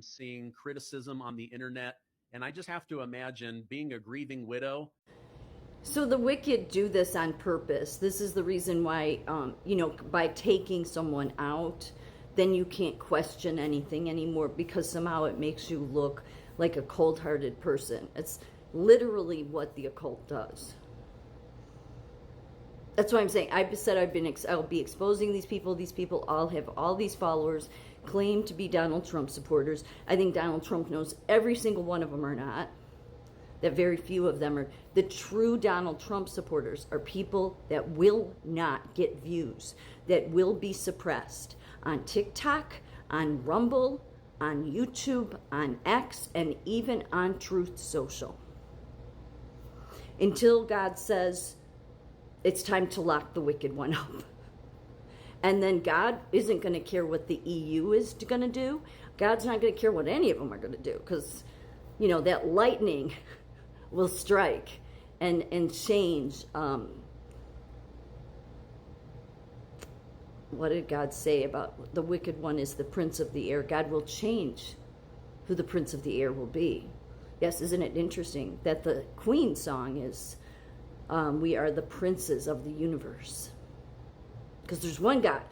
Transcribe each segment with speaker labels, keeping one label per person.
Speaker 1: seeing criticism on the internet, and I just have to imagine being a grieving widow.
Speaker 2: So the wicked do this on purpose. This is the reason why, by taking someone out, then you can't question anything anymore, because somehow it makes you look like a cold-hearted person. It's literally what the occult does. That's why I'm saying, I've said I'll be exposing these people. These people all have all these followers, claim to be Donald Trump supporters. I think Donald Trump knows every single one of them are not. That very few of them are. The true Donald Trump supporters are people that will not get views, that will be suppressed on TikTok, on Rumble, on YouTube, on X, and even on Truth Social. Until God says it's time to lock the wicked one up. And then God isn't going to care what the EU is going to do. God's not going to care what any of them are going to do, because, that lightning will strike and change. What did God say about the wicked one is the prince of the air? God will change who the prince of the air will be. Yes, isn't it interesting that the Queen song is, we are the princes of the universe? Because there's one God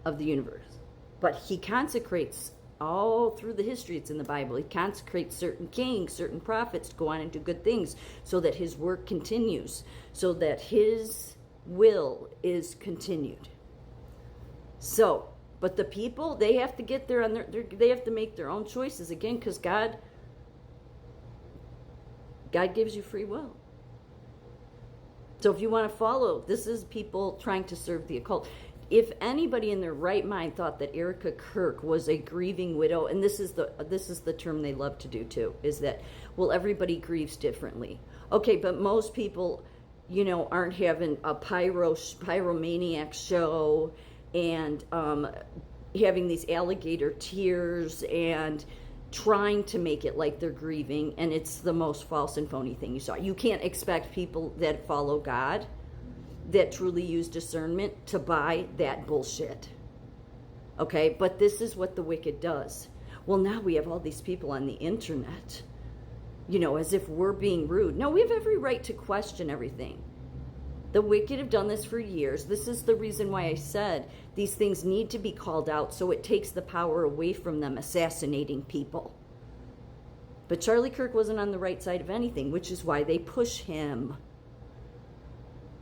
Speaker 2: of the universe, but he consecrates all through the history. It's in the Bible. He consecrates certain kings, certain prophets to go on and do good things so that his work continues, so that his will is continued. So, but the people, they have to get there on they have to make their own choices again, because God gives you free will. So if you want to follow, this is people trying to serve the occult. If anybody in their right mind thought that Erica Kirk was a grieving widow, and this is the term they love to do too, is that, well, everybody grieves differently. Okay, but most people, aren't having a pyromaniac show and having these alligator tears and trying to make it like they're grieving, and it's the most false and phony thing you saw. You can't expect people that follow God, that truly use discernment, to buy that bullshit. Okay, but this is what the wicked does. Well, now we have all these people on the internet, as if we're being rude. No, we have every right to question everything. The wicked have done this for years. This is the reason why I said these things need to be called out, so it takes the power away from them assassinating people. But Charlie Kirk wasn't on the right side of anything, which is why they push him.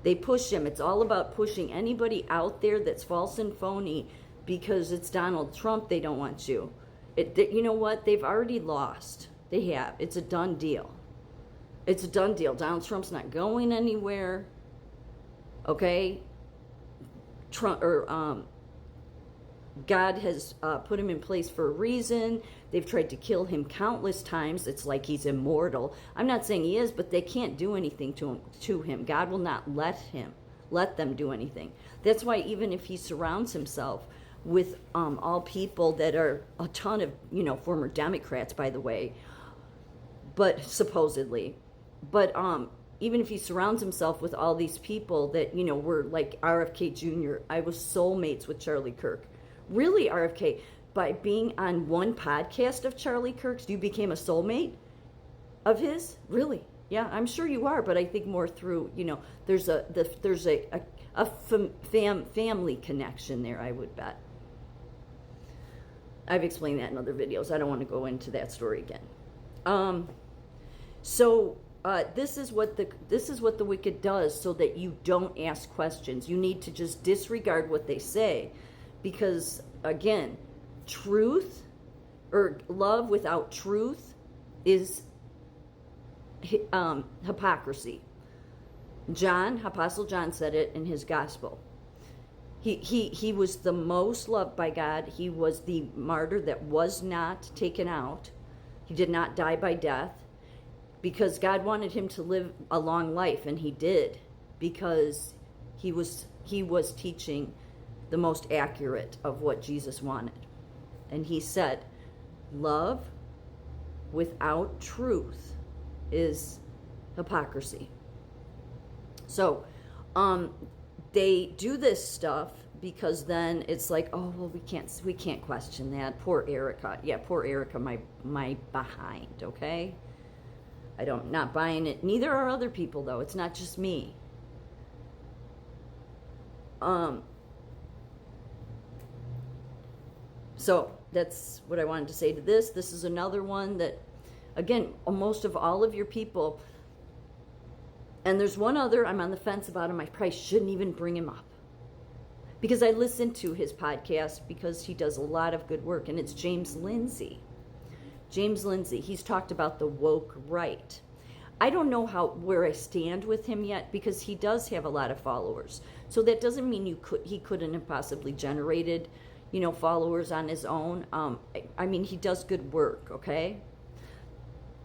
Speaker 2: They push him. It's all about pushing anybody out there that's false and phony, because it's Donald Trump. They don't want you. You know what? They've already lost. They have. It's a done deal. It's a done deal. Donald Trump's not going anywhere. Okay? God has put him in place for a reason. They've tried to kill him countless times. It's like he's immortal. I'm not saying he is, but they can't do anything to him. God will not let them do anything. That's why even if he surrounds himself with all people that are a ton of, former Democrats, by the way, but supposedly, but even if he surrounds himself with all these people that, were like RFK Jr., I was soulmates with Charlie Kirk. Really, RFK, by being on one podcast of Charlie Kirk's, you became a soulmate of his? Really? Yeah, I'm sure you are, but I think more through, there's a family connection there, I would bet. I've explained that in other videos. I don't want to go into that story again. This is what the wicked does, so that you don't ask questions. You need to just disregard what they say, because again, truth or love without truth is hypocrisy. Apostle John said it in his gospel. He was the most loved by God. He was the martyr that was not taken out. He did not die by death, because God wanted him to live a long life, and he did, because he was teaching the most accurate of what Jesus wanted. And he said, love without truth is hypocrisy. So they do this stuff because then it's like, oh well, we can't question that. Poor Erica. Yeah, poor Erica, my behind, okay? Not buying it. Neither are other people though. It's not just me. So that's what I wanted to say to this. This is another one that, again, most of all of your people, and there's one other I'm on the fence about him. I probably shouldn't even bring him up because I listen to his podcast because he does a lot of good work, and it's James Lindsay. James Lindsay, he's talked about the woke right. I don't know where I stand with him yet because he does have a lot of followers. So that doesn't mean he couldn't have possibly generated, followers on his own. I mean, he does good work, okay?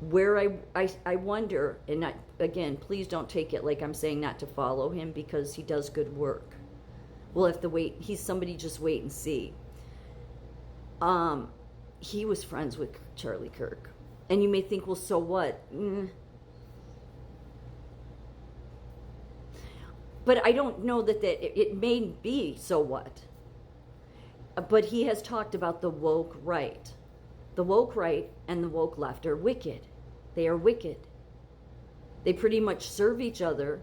Speaker 2: Where I wonder, and again, please don't take it like I'm saying not to follow him because he does good work. We'll have to wait. He's somebody, just wait and see. He was friends with Charlie Kirk. And you may think, well, so what? But I don't know that it may be so what. But he has talked about the woke right. The woke right and the woke left are wicked. They are wicked. They pretty much serve each other.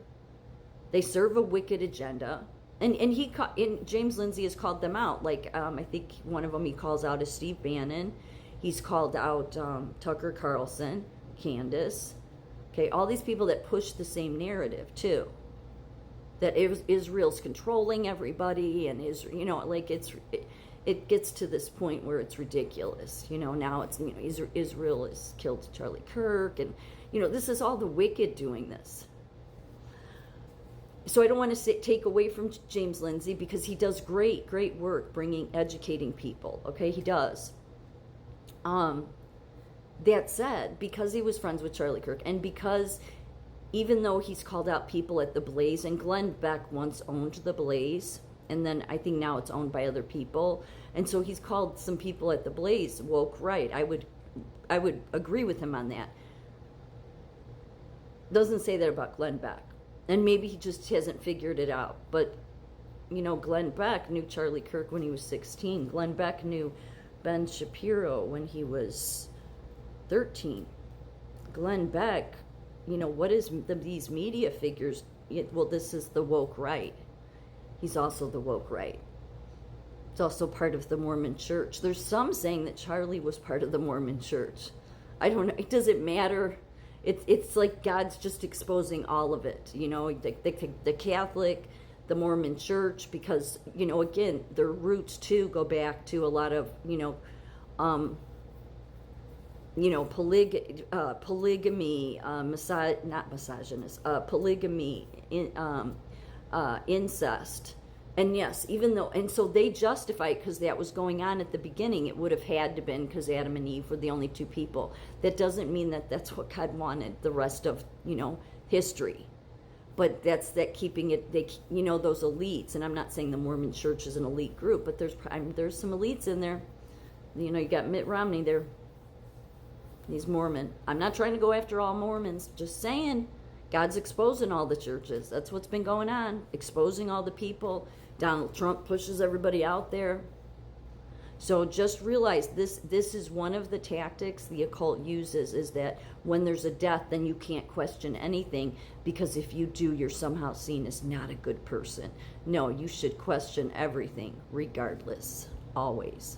Speaker 2: They serve a wicked agenda. And James Lindsay has called them out. Like, I think one of them he calls out is Steve Bannon. He's called out Tucker Carlson, Candace. Okay, all these people that push the same narrative too. That Israel's controlling everybody, and it gets to this point where it's ridiculous. Now it's Israel has killed Charlie Kirk, and this is all the wicked doing this. So I don't want to take away from James Lindsay because he does great work educating people. Okay, he does. That said, because he was friends with Charlie Kirk, and because even though he's called out people at the Blaze, and Glenn Beck once owned the Blaze, and then I think now it's owned by other people, and so he's called some people at the Blaze woke right. I would agree with him on that. Doesn't say that about Glenn Beck, and maybe he just hasn't figured it out. But Glenn Beck knew Charlie Kirk when he was 16. Glenn Beck knew Ben Shapiro when he was 13. Glenn Beck, what is these media figures? Well, this is the woke right. He's also the woke right. It's also part of the Mormon Church. There's some saying that Charlie was part of the Mormon Church. I don't know. Does it matter? It's like God's just exposing all of it. The Catholic, the Mormon Church, because again, their roots too go back to a lot of polygamy, not misogynist, polygamy, incest. And yes, and so they justify it because that was going on at the beginning. It would have had to been because Adam and Eve were the only two people. That doesn't mean that that's what God wanted the rest of, history. But that's that keeping it, those elites. And I'm not saying the Mormon Church is an elite group, but there's some elites in there. You got Mitt Romney there. He's Mormon. I'm not trying to go after all Mormons. Just saying, God's exposing all the churches. That's what's been going on. Exposing all the people. Donald Trump pushes everybody out there. So just realize this is one of the tactics the occult uses, is that when there's a death, then you can't question anything, because if you do, you're somehow seen as not a good person. No, you should question everything regardless. Always.